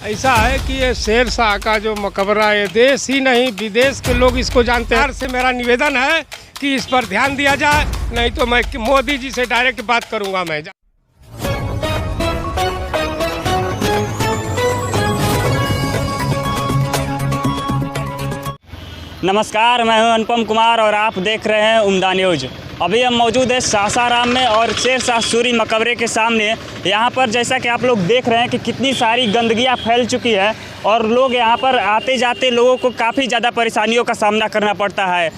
ऐसा है कि ये शेर शाह का जो मकबरा है देश ही नहीं विदेश के लोग इसको जानते हैं। से मेरा निवेदन है कि इस पर ध्यान दिया जाए, नहीं तो मैं मोदी जी से डायरेक्ट बात करूंगा। मैं नमस्कार, मैं हूं अनुपम कुमार और आप देख रहे हैं उम्दा न्यूज़। अभी हम मौजूद है सासाराम में और शेर शाह सूरी मकबरे के सामने। यहाँ पर जैसा कि आप लोग देख रहे हैं कि कितनी सारी गंदगियाँ फैल चुकी है और लोग यहाँ पर आते जाते लोगों को काफ़ी ज़्यादा परेशानियों का सामना करना पड़ता है।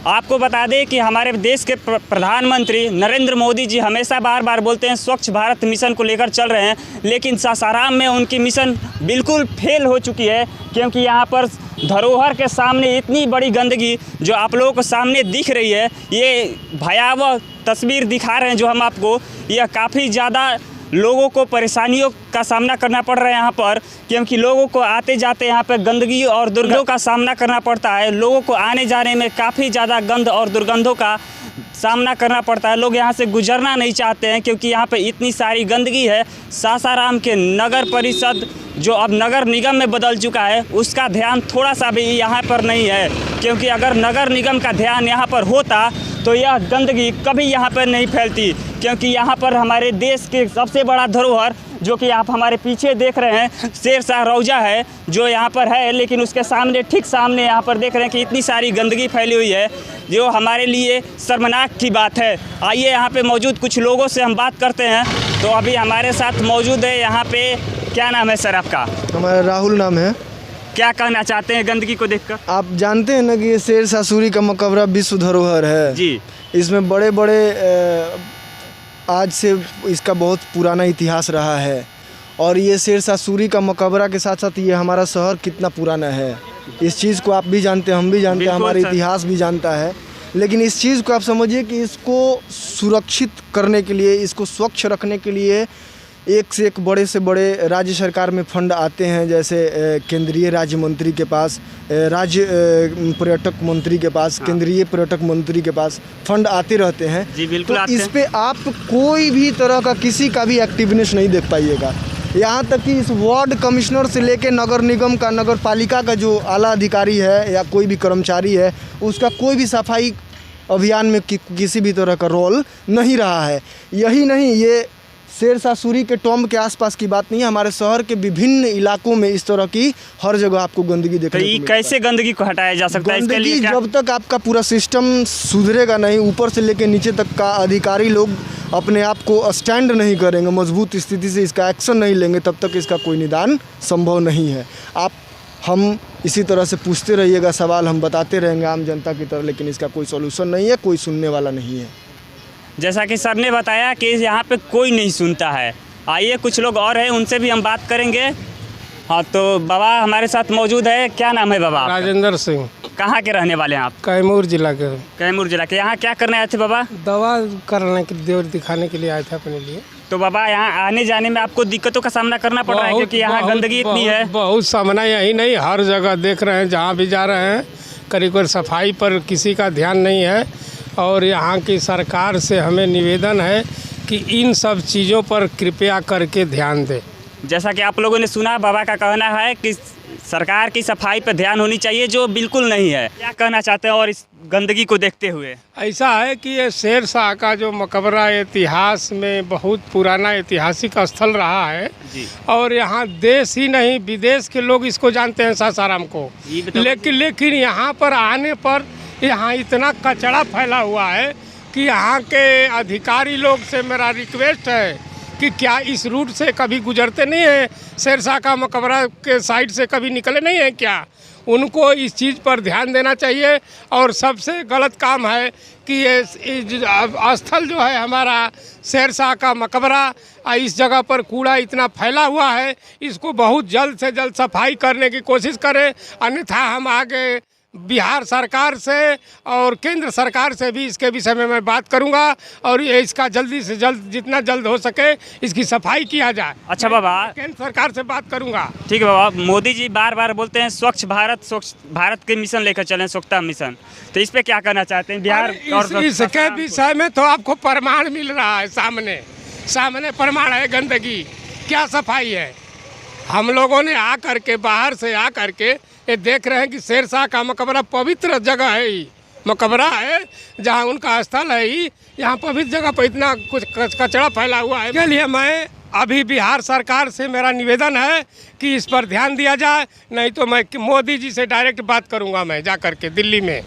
आपको बता दें कि हमारे देश के प्रधानमंत्री नरेंद्र मोदी जी हमेशा बार बार बोलते हैं स्वच्छ भारत मिशन को लेकर चल रहे हैं, लेकिन सासाराम में उनकी मिशन बिल्कुल फेल हो चुकी है, क्योंकि यहाँ पर धरोहर के सामने इतनी बड़ी गंदगी जो आप लोगों को सामने दिख रही है, ये भयावह तस्वीर दिखा रहे हैं जो हम आपको। यह काफ़ी ज़्यादा लोगों को परेशानियों का सामना करना पड़ रहा है यहाँ पर, क्योंकि लोगों को आते जाते यहाँ पर गंदगी और दुर्गंधों का सामना करना पड़ता है। लोगों को आने जाने में काफ़ी ज़्यादा गंध और दुर्गंधों का सामना करना पड़ता है। लोग यहाँ से गुजरना नहीं चाहते हैं क्योंकि यहाँ पे इतनी सारी गंदगी है। सासाराम के नगर परिषद जो अब नगर निगम में बदल चुका है, उसका ध्यान थोड़ा सा भी यहाँ पर नहीं है, क्योंकि अगर नगर निगम का ध्यान यहाँ पर होता तो यह गंदगी कभी यहाँ पर नहीं फैलती। क्योंकि यहाँ पर हमारे देश के सबसे बड़ा धरोहर जो कि आप हमारे पीछे देख रहे हैं शेर शाह रौजा है जो यहाँ पर है, लेकिन उसके सामने ठीक सामने यहाँ पर देख रहे हैं कि इतनी सारी गंदगी फैली हुई है जो हमारे लिए शर्मनाक की बात है। आइए यहाँ पे मौजूद कुछ लोगों से हम बात करते हैं। तो अभी हमारे साथ मौजूद है यहाँ पे, क्या नाम है सर आपका? हमारा राहुल नाम है। क्या कहना चाहते हैं गंदगी को देखकर? आप जानते हैं ना कि ये शेर शाह सूरी का मकबरा विश्व धरोहर है जी। इसमें बड़े बड़े आज से इसका बहुत पुराना इतिहास रहा है, और ये शेर शाह सूरी का मकबरा के साथ साथ ये हमारा शहर कितना पुराना है इस चीज़ को आप भी जानते हैं, हम भी जानते हैं, हमारा इतिहास भी जानता है। लेकिन इस चीज़ को आप समझिए कि इसको सुरक्षित करने के लिए, इसको स्वच्छ रखने के लिए एक से एक बड़े से बड़े राज्य सरकार में फंड आते हैं, जैसे केंद्रीय राज्य मंत्री के पास, राज्य पर्यटक मंत्री के पास, केंद्रीय पर्यटक मंत्री के पास फंड आते रहते हैं। जी बिल्कुल। तो इस पे आप कोई भी तरह का किसी का भी एक्टिवनेस नहीं देख पाइएगा। यहाँ तक कि इस वार्ड कमिश्नर से लेके नगर निगम का, नगर पालिका का जो आला अधिकारी है या कोई भी कर्मचारी है, उसका कोई भी सफाई अभियान में किसी भी तरह का रोल नहीं रहा है। यही नहीं, ये शेर शाह सूरी के टॉम्ब के आसपास की बात नहीं है, हमारे शहर के विभिन्न इलाकों में इस तरह की हर जगह आपको गंदगी देखने को मिलेगी। कैसे गंदगी को हटाया जा सकता है? इसके लिए क्या? जब तक आपका पूरा सिस्टम सुधरेगा नहीं, ऊपर से लेकर नीचे तक का अधिकारी लोग अपने आप को स्टैंड नहीं करेंगे, मजबूत स्थिति से इसका एक्शन नहीं लेंगे, तब तक इसका कोई निदान संभव नहीं है। हम इसी तरह से पूछते रहिएगा, सवाल हम बताते रहेंगे आम जनता की तरह, लेकिन इसका कोई सॉल्यूशन नहीं है, कोई सुनने वाला नहीं है। जैसा कि सर ने बताया कि यहाँ पे कोई नहीं सुनता है। आइए कुछ लोग और हैं, उनसे भी हम बात करेंगे। हाँ, तो बाबा हमारे साथ मौजूद है। क्या नाम है बाबा? राजेंद्र सिंह। कहाँ के रहने वाले हैं आप? कैमूर जिला के। कैमूर जिला के। यहाँ क्या करने आए थे बाबा? दवा करने के लिए, दिखाने के लिए आए थे अपने लिए। तो बाबा यहाँ आने जाने में आपको दिक्कतों का सामना करना पड़ रहा है क्योंकि यहाँ गंदगी इतनी है? बहुत सामना, यही नहीं हर जगह देख रहे हैं, जहाँ भी जा रहे हैं करीब सफाई पर किसी का ध्यान नहीं है। और यहाँ की सरकार से हमें निवेदन है कि इन सब चीज़ों पर कृपया करके ध्यान दें। जैसा कि आप लोगों ने सुना, बाबा का कहना है कि सरकार की सफाई पर ध्यान होनी चाहिए, जो बिल्कुल नहीं है। क्या कहना चाहते हैं और इस गंदगी को देखते हुए? ऐसा है कि ये शेर शाह का जो मकबरा इतिहास में बहुत पुराना ऐतिहासिक स्थल रहा है जी। और यहाँ देश ही नहीं विदेश के लोग इसको जानते हैं सासाराम को। लेकिन यहाँ पर आने पर यहाँ इतना कचरा फैला हुआ है कि यहाँ के अधिकारी लोग से मेरा रिक्वेस्ट है कि क्या इस रूट से कभी गुजरते नहीं हैं, शेर शाह का मकबरा के साइड से कभी निकले नहीं हैं क्या? उनको इस चीज़ पर ध्यान देना चाहिए। और सबसे गलत काम है कि ये स्थल जो है हमारा शेर शाह का मकबरा, इस जगह पर कूड़ा इतना फैला हुआ है, इसको बहुत जल्द से जल्द सफाई करने की कोशिश करें, अन्यथा हम आगे बिहार सरकार से और केंद्र सरकार से भी इसके विषय में मैं बात करूंगा और ये इसका जल्दी से जल्द, जितना जल्द हो सके इसकी सफाई किया जाए। अच्छा बाबा, केंद्र सरकार से बात करूंगा। ठीक है बाबा। मोदी जी बार बार बोलते हैं स्वच्छ भारत के मिशन लेकर चलें, स्वच्छता मिशन, तो इस पे क्या कहना चाहते हैं? बिहार और इसके विषय में तो आपको प्रमाण मिल रहा है, सामने प्रमाण है। गंदगी क्या सफाई है, हम लोगों ने आ करके बाहर से आ करके ये देख रहे हैं कि शेरशाह का मकबरा पवित्र जगह है, ही मकबरा है जहाँ उनका स्थल है, ही यहाँ पवित्र जगह पर इतना कुछ कचरा फैला हुआ है। इसके लिए मैं अभी बिहार सरकार से मेरा निवेदन है कि इस पर ध्यान दिया जाए, नहीं तो मैं मोदी जी से डायरेक्ट बात करूँगा मैं जा करके दिल्ली में।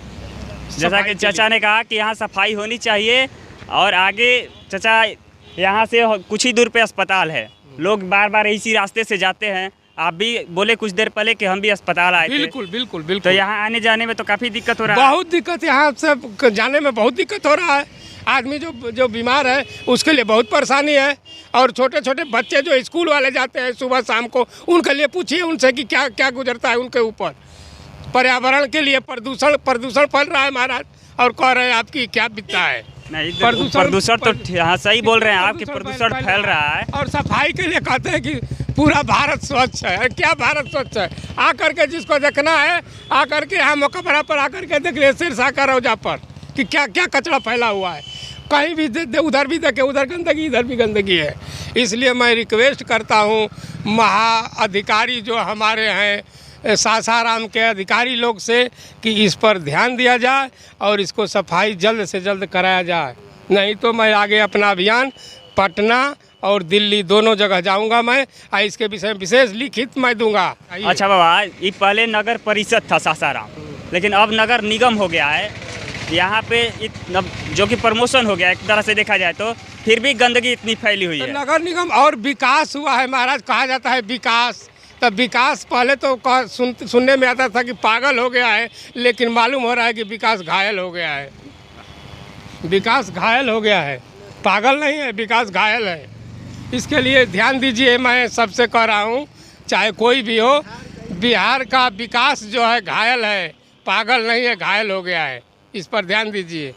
जैसा कि चाचा ने कहा कि यहाँ सफाई होनी चाहिए और आगे चाचा यहाँ से कुछ ही दूर पे अस्पताल है, लोग बार बार इसी रास्ते से जाते हैं। आप भी बोले कुछ देर पहले कि हम भी अस्पताल आए थे। बिल्कुल बिल्कुल तो बिल्कुल। यहाँ आने जाने में तो काफ़ी दिक्कत हो रहा है। बहुत दिक्कत, यहाँ से जाने में बहुत दिक्कत हो रहा है। आदमी जो बीमार है उसके लिए बहुत परेशानी है, और छोटे छोटे बच्चे जो स्कूल वाले जाते हैं सुबह शाम को, उनके लिए पूछिए उनसे कि क्या क्या गुजरता है उनके ऊपर। पर्यावरण के लिए प्रदूषण फैल रहा है महाराज, और कह रहे हैं आपकी क्या बिकता है। नहीं, प्रदूषण तो हाँ सही बोल रहे हैं आप कि प्रदूषण फैल रहा है। और सफाई के लिए कहते हैं कि पूरा भारत स्वच्छ है। क्या भारत स्वच्छ है? आकर के जिसको देखना है आकर के यहाँ मकबरा पर आकर के देख ले, शेरशाह का रोजा पर कि क्या क्या कचरा फैला हुआ है। कहीं भी उधर भी देखे, उधर गंदगी इधर भी गंदगी है। इसलिए मैं रिक्वेस्ट करता हूँ महाअधिकारी जो हमारे हैं सासाराम के अधिकारी लोग से कि इस पर ध्यान दिया जाए और इसको सफाई जल्द से जल्द कराया जाए, नहीं तो मैं आगे अपना अभियान पटना और दिल्ली दोनों जगह जाऊंगा मैं, इसके विषय में विशेष लिखित मैं दूंगा। अच्छा बाबा, ये पहले नगर परिषद था सासाराम, लेकिन अब नगर निगम हो गया है। यहाँ पे जो कि प्रमोशन हो गया एक तरह से देखा जाए, तो फिर भी गंदगी इतनी फैली हुई है। नगर निगम और विकास हुआ है महाराज, कहा जाता है विकास। तब विकास पहले तो सुनने में आता था कि पागल हो गया है, लेकिन मालूम हो रहा है कि विकास घायल हो गया है। विकास घायल हो गया है, पागल नहीं है, विकास घायल है। इसके लिए ध्यान दीजिए, मैं सबसे कह रहा हूँ चाहे कोई भी हो, बिहार का विकास जो है घायल है, पागल नहीं है, घायल हो गया है। इस पर ध्यान दीजिए।